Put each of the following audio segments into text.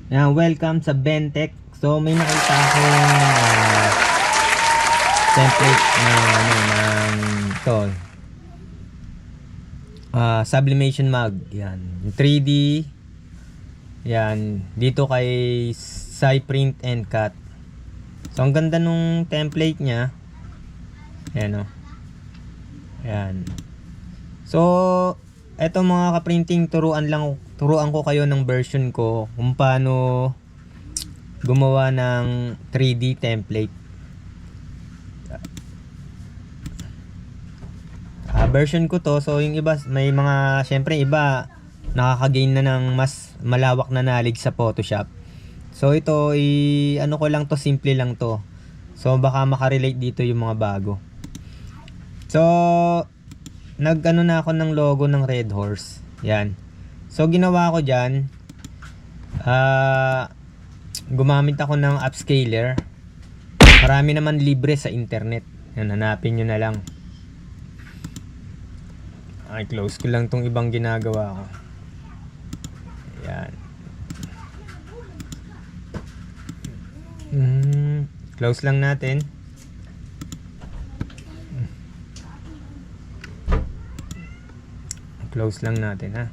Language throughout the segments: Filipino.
Yan, welcome sa Bentech. So may nakita akong template na ng to. Sublimation mag. Yan, yung 3D. Yan, dito kay Cyprint and Cut. So ang ganda nung template niya. Yan o. Yan. So eto mga ka-printing, turuan ko kayo ng version ko kung paano gumawa ng 3D template. Version ko to, so yung iba may mga, syempre iba nakaka-gain na ng mas malawak na knowledge sa Photoshop. So ito ano ko lang to, simple lang to. So baka makarelate dito yung mga bago. So nag-ano na ako ng logo ng Red Horse. Yan. So ginawa ko diyan, gumamit ako ng upscaler. Marami naman libre sa internet. Yan, hanapin nyo na lang. Ay, close ko lang tong ibang ginagawa ko. Yan. Close lang natin. Close lang natin, ha,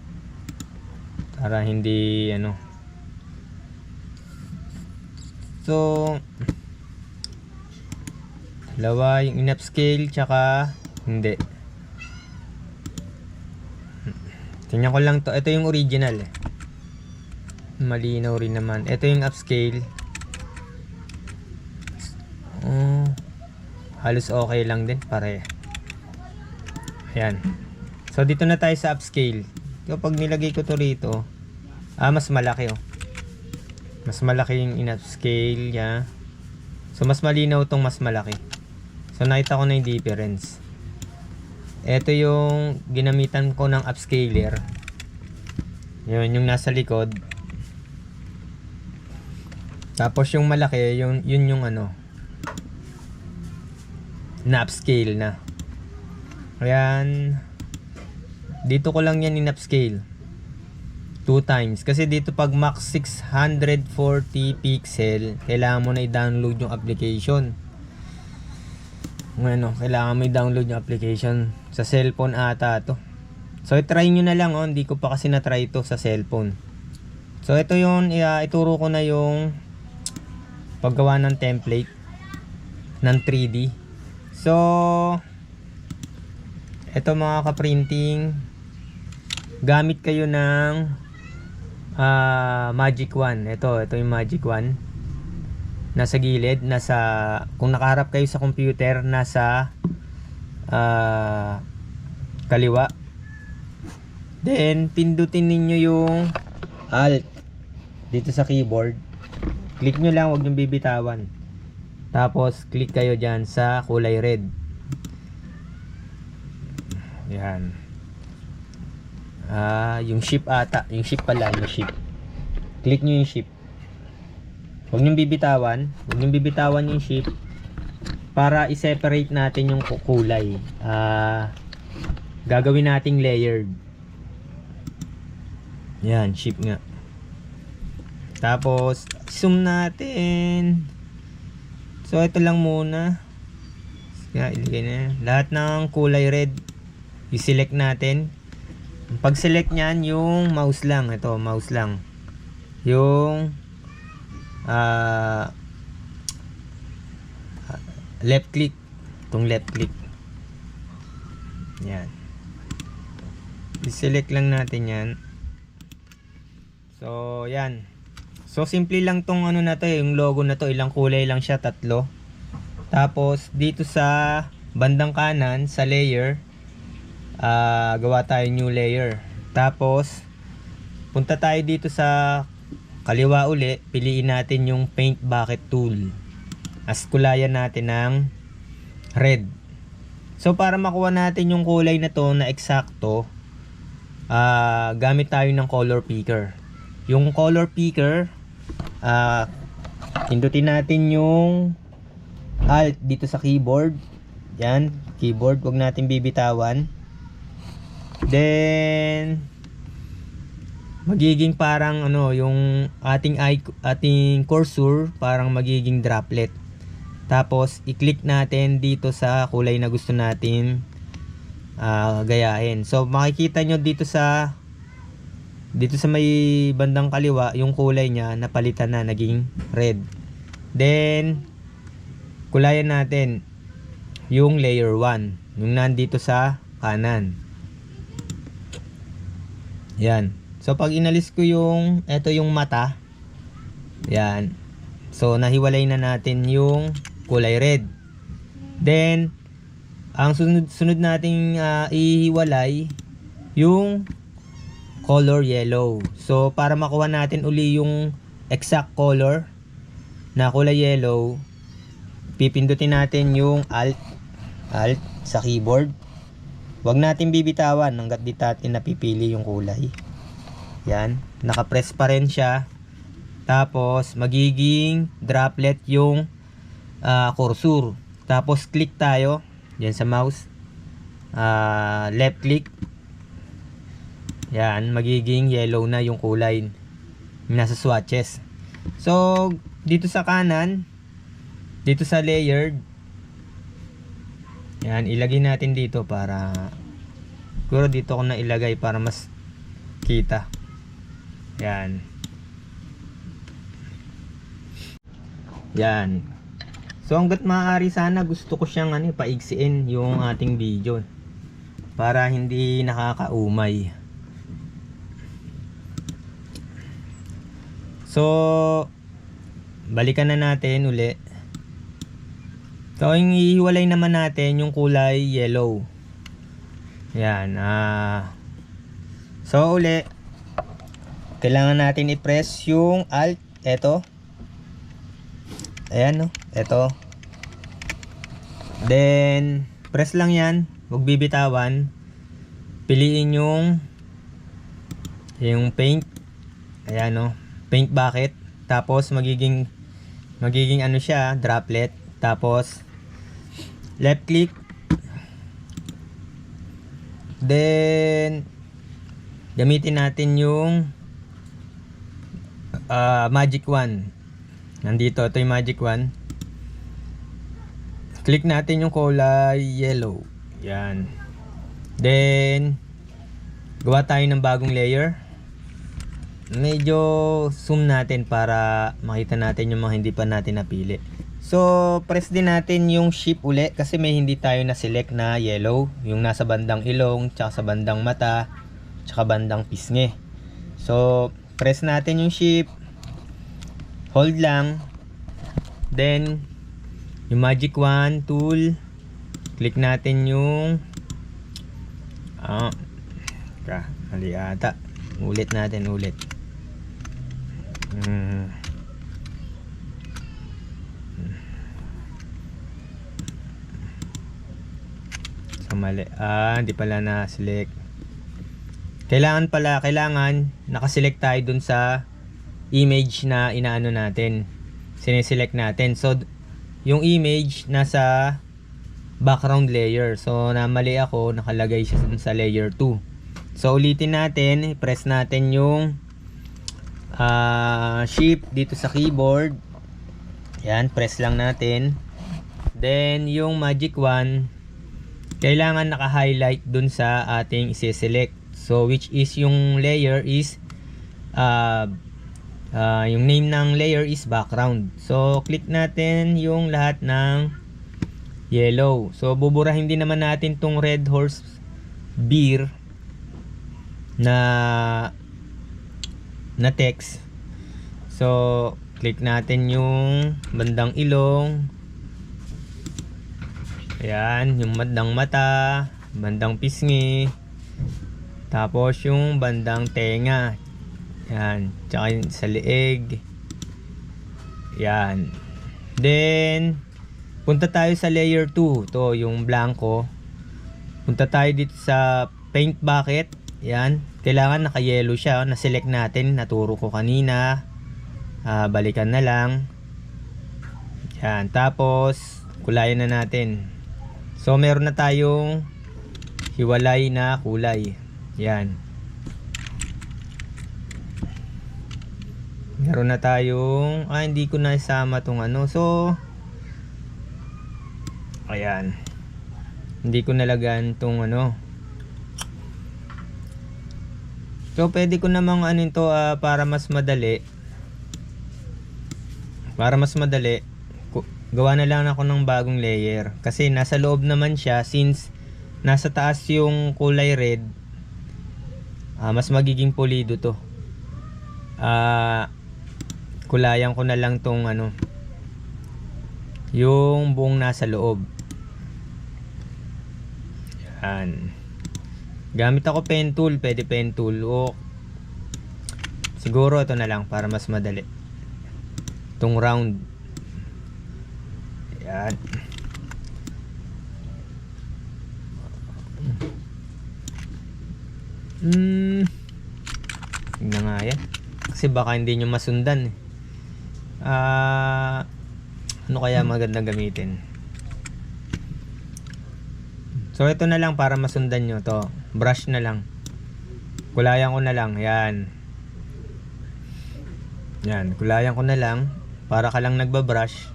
para hindi ano. So dalawa yung in-upscale tsaka hindi. Tingnan ko lang to. Ito yung original eh. Malinaw rin naman. Ito yung upscale. Halos okay lang din, pare. Ayan. So dito na tayo sa upscale. Kapag nilagay ko to rito, mas malaki oh. Mas malaki yung in-upscale niya. So mas malinaw tong mas malaki. So nakita ko na yung difference. Ito yung ginamitan ko ng upscaler. Yun yung nasa likod. Tapos yung malaki, yun yung ano, na upscale na. Ayan. Dito ko lang yan in-upscale 2 times. Kasi dito pag max 640 pixel, kailangan mo na i-download yung application. Ano, kailangan mo i-download yung application. Sa cellphone ata to. So i-try nyo na lang. Hindi ko pa kasi na-try to sa cellphone. So ito yun, ituro ko na yung paggawa ng template ng 3D. So ito mga ka-printing, gamit kayo ng Magic Wand. Ito yung Magic Wand. Nasa gilid, kung nakaharap kayo sa computer, nasa kaliwa. Then pindutin ninyo yung Alt dito sa keyboard. Click nyo lang, huwag nyo bibitawan. Tapos click kayo dyan sa kulay red. Yan. Yung shift ata. Yung shift pala. Yung shift. Click nyo yung shift. Huwag nyo bibitawan. Huwag nyo bibitawan yung shift. Para i-separate natin yung kulay. Gagawin nating layered. Yan. Shift nga. Tapos zoom natin. So ito lang muna. Ilagay na. Lahat ng kulay red, i-select natin. Pag select nyan, yung mouse lang. Ito, mouse lang. Yung left click. Itong left click. Yan. I-select lang natin yan. So yan. So simple lang tong ano na to, yung logo na to. Ilang kulay lang siya, 3. Tapos dito sa bandang kanan sa layer, gawa tayo new layer. Tapos punta tayo dito sa kaliwa uli, piliin natin yung paint bucket tool. As kulayan natin ng red. So para makuha natin yung kulay na to na eksakto, gamit tayo ng color picker. Yung color picker, pindutin natin yung Alt dito sa keyboard. Yan, keyboard, huwag natin bibitawan. Then magiging parang ano, yung ating cursor parang magiging droplet. Tapos i-click natin dito sa kulay na gusto natin gayahin. So makikita nyo dito sa may bandang kaliwa, yung kulay niya napalitan na, naging red. Then kulayan natin yung layer 1, yung nandito sa kanan. Yan. So pag inalis ko yung yung mata, yan. So nahiwalay na natin yung kulay red. Then ang sunod nating ihiwalay yung color yellow. So para makuha natin uli yung exact color na kulay yellow, pipindutin natin yung alt sa keyboard. Huwag natin bibitawan hanggat di natin napipili yung kulay. Yan, nakapress pa rin siya. Tapos magiging droplet yung cursor. Tapos click tayo diyan sa mouse, left click. Yan, magiging yellow na yung kulay nasa swatches. So dito sa kanan, dito sa layered, yan, ilagay natin dito para siguro dito ko na ilagay para mas kita. Yan. Yan. So hanggat maaari, sana gusto ko siyang paigsiin yung ating video para hindi nakakaumay. So balikan na natin uli. So yung ihiwalay naman natin yung kulay yellow. Yan. So uli, kailangan natin i-press yung alt, eto. Ayan, no, eto. Then press lang yan, huwag bibitawan. Piliin yung paint. Ayan, no, paint bucket. Tapos magiging ano siya, droplet. Tapos left click. Then gamitin natin yung magic wand. Nandito, ito yung magic wand. Click natin yung kulay yellow. Yan. Then gawa tayo ng bagong layer. Medyo zoom natin para makita natin yung mga hindi pa natin napili. So press din natin yung shift uli kasi may hindi tayo na select na yellow, yung nasa bandang ilong, tsaka sa bandang mata, tsaka bandang pisngi. So press natin yung shift, hold lang, then yung magic wand tool, click natin yung mali ata, ulit natin ulit. So mali, hindi pala na select. Kailangan nakaselect tayo dun sa image na inaano natin, sineselect natin. So yung image nasa background layer. So namali ako, nakalagay siya dun sa layer 2. So ulitin natin, press natin yung shift dito sa keyboard. Yan, press lang natin. Then yung magic wand, kailangan naka-highlight dun sa ating isi-select. So which is yung layer is yung name ng layer is background. So click natin yung lahat ng yellow. So buburahin din naman natin tong red horse beer na text. So click natin yung bandang ilong. Ayan, yung bandang mata, bandang pisngi, tapos yung bandang tenga. Yan, tsaka yung sa leeg. Yan. Then punta tayo sa layer 2. To yung blanco. Punta tayo dito sa paint bucket. Yan, kailangan naka-yellow siya. Na-select natin, naturo ko kanina. Balikan na lang. Yan, tapos kulayan na natin. So meron na tayong hiwalay na kulay. Yan. Meron na tayong, hindi ko na isama tong ano. So, ayan. Hindi ko nalagan tong ano. So, pwede ko namang ano ito para mas madali. Para mas madali, gawa na lang ako ng bagong layer. Kasi nasa loob naman siya, since nasa taas yung kulay red, mas magiging pulido to. Kulayan ko na lang tong ano, yung buong nasa loob. Yan. Gamit ako pen tool, pwede pen tool o siguro ito na lang para mas madali. Itong round. Yan. Tingnan nga yan. Kasi baka hindi nyo masundan. Ano kaya magandang gamitin? So ito na lang para masundan nyo to. Brush na lang. Kulayan ko na lang. Yan. Yan. Kulayan ko na lang. Para ka lang nagbabrush.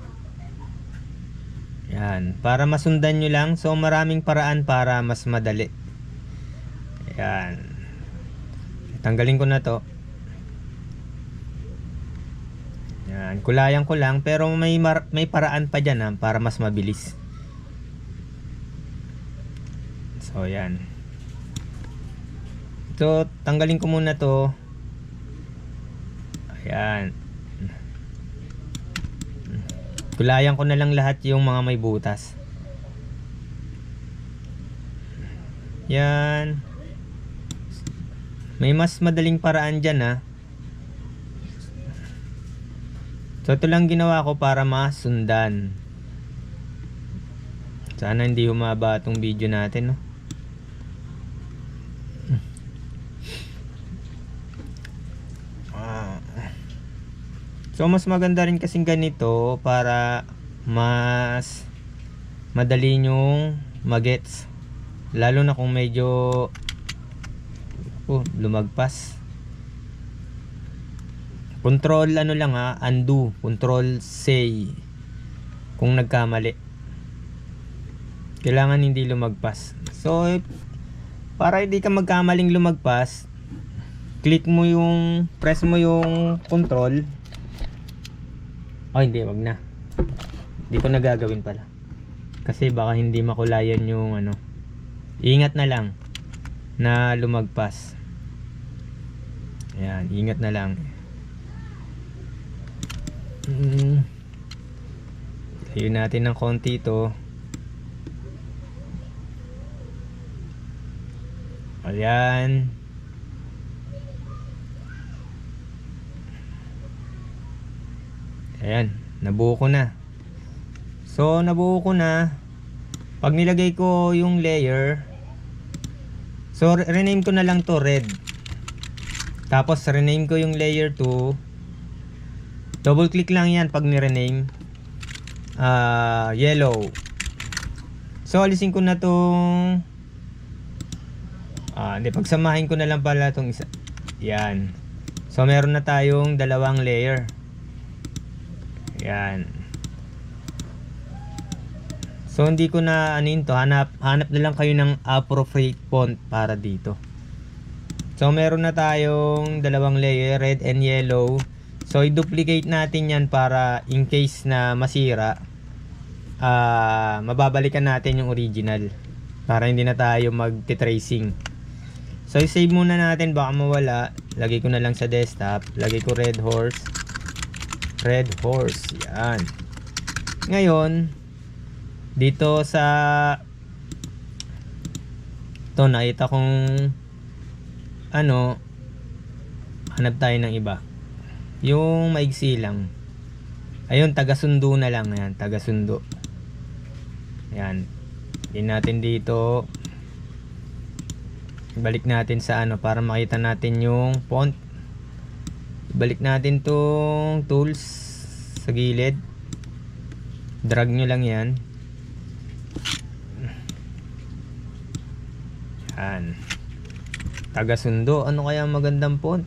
Yan. Para masundan nyo lang. So maraming paraan para mas madali. Yan. Tanggalin ko na to. Yan. Kulayan ko lang. Pero may paraan pa dyan para mas mabilis. So yan. So tanggalin ko muna to. Ayan. Kulayan ko na lang lahat yung mga may butas. Yan. May mas madaling paraan dyan So ito lang ginawa ko para masundan. Sana hindi humaba itong video natin, no? So mas maganda rin kasing ganito para mas madali nyong magets. Lalo na kung medyo lumagpas. Control ano lang undo, control say kung nagkamali. Kailangan hindi lumagpas. So para hindi ka magkamaling lumagpas, press mo yung control. Hindi, wag na. Hindi ko na gagawin pala. Kasi baka hindi makulayan yung ano. Ingat na lang na lumagpas. Ayan, ingat na lang. Layo natin ng konti ito. Ayan. Ayan, nabuo ko na. So, nabuo ko na. Pag nilagay ko yung layer, so rename ko na lang to red. Tapos rename ko yung layer to, double click lang yan pag ni-rename, yellow. So alisin ko na tong pagsamahin ko na lang pala tong isa. Yan. So meron na tayong dalawang layer. Yan. So hindi ko na to, hanap na lang kayo ng appropriate font para dito. So meron na tayong dalawang layer, red and yellow. So i-duplicate natin yan para in case na masira, mababalikan natin yung original para hindi na tayo mag-tracing. So i-save muna natin, baka mawala. Lagay ko na lang sa desktop. Lagay ko red horse. Yan. Ngayon dito sa ito, nakita kong hanap tayo ng iba, yung maigsi lang. Ayun, taga-sundo na lang. Ayan, taga-sundo. Ayan, din natin dito. Balik natin sa para makita natin yung font. Balik natin tong tools sa gilid. Drag nyo lang yan. taga-sundo. Ano kaya magandang font?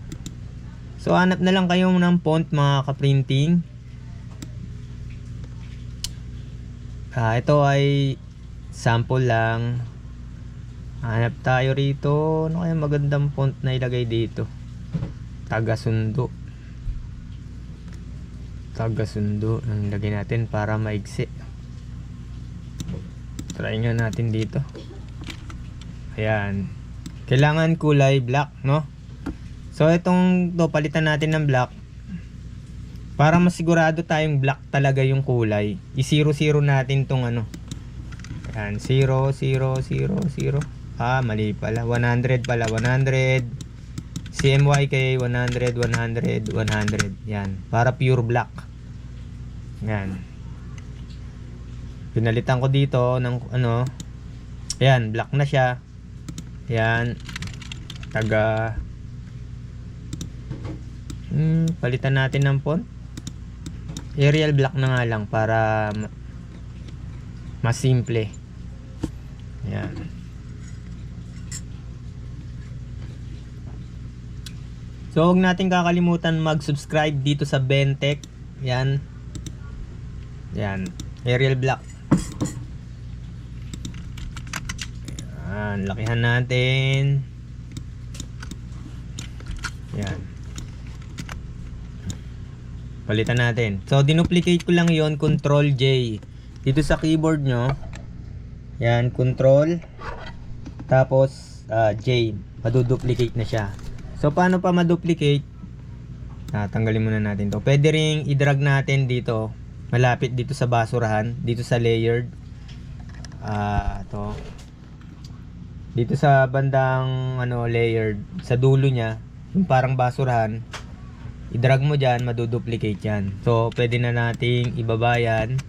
So hanap na lang kayo ng font mga ka-printing. Ito ay sample lang. Hanap tayo rito. Ano kaya magandang font na ilagay dito? Taga-sundo. Taga-sundo ang ilagay natin para maigsi. Try nga natin dito. Ayan. Kailangan kulay black, no? So itong to, palitan natin ng black. Para masigurado tayong black talaga yung kulay. I-0-0 natin tong ano. Ayan, 0, 0, 0, 0. Mali pala. 100 pala. 100. CMYK 100, 100, 100. Yan. Para pure black. Yan. Pinalitan ko dito ng ano. Ayan, black na siya. Ayan. Palitan natin ng font. Arial black na nga lang para mas simple. Ayan. So huwag natin kakalimutan mag-subscribe dito sa Bentech. Yan. Yan. Arial black. Yan. Lakihan natin. Yan. Palitan natin. So dinuplicate ko lang yon, Control J. Dito sa keyboard nyo. Yan. Control. Tapos J. Maduduplicate na siya. So paano pa ma-duplicate? Tanggalin muna natin to. Pwede ring i-drag natin dito, malapit dito sa basurahan, dito sa layered. To. Dito sa bandang ano layered, sa dulo niya, yung parang basurahan, i-drag mo diyan, maduduplicate yan. So pwede na nating ibaba yan.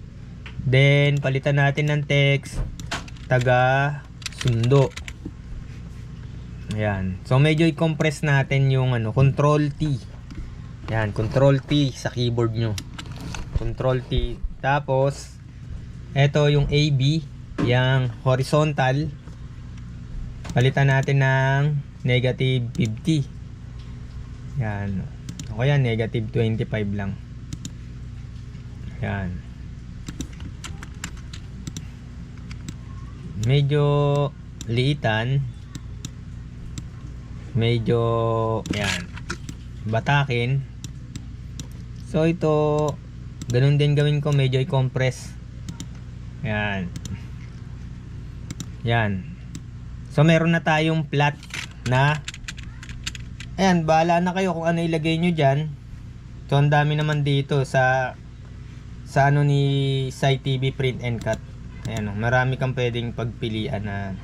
Then palitan natin ng text taga sundo. Ayan. So medyo i-compress natin yung ano, Control T. Ayan, Control T sa keyboard nyo. Control T. Tapos eto yung AB, yung horizontal. Palitan natin ng negative 50. Ayan. O kaya negative 25 lang. Ayan. Medyo liitan. Medyo yan batakin. So ito ganun din gawin ko, medyo i-compress. Yan. Yan. So meron na tayong flat na. Ayan, bahala na kayo kung ano ilagay nyo dyan. So ang dami naman dito sa ano ni Sai TV Print and Cut. Ayan, marami kang pwedeng pagpilian na.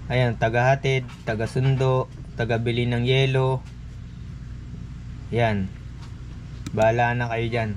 Ayan, taga-hatid, taga-sundo, taga-bili ng yelo. Yan. Bahala na kayo dyan.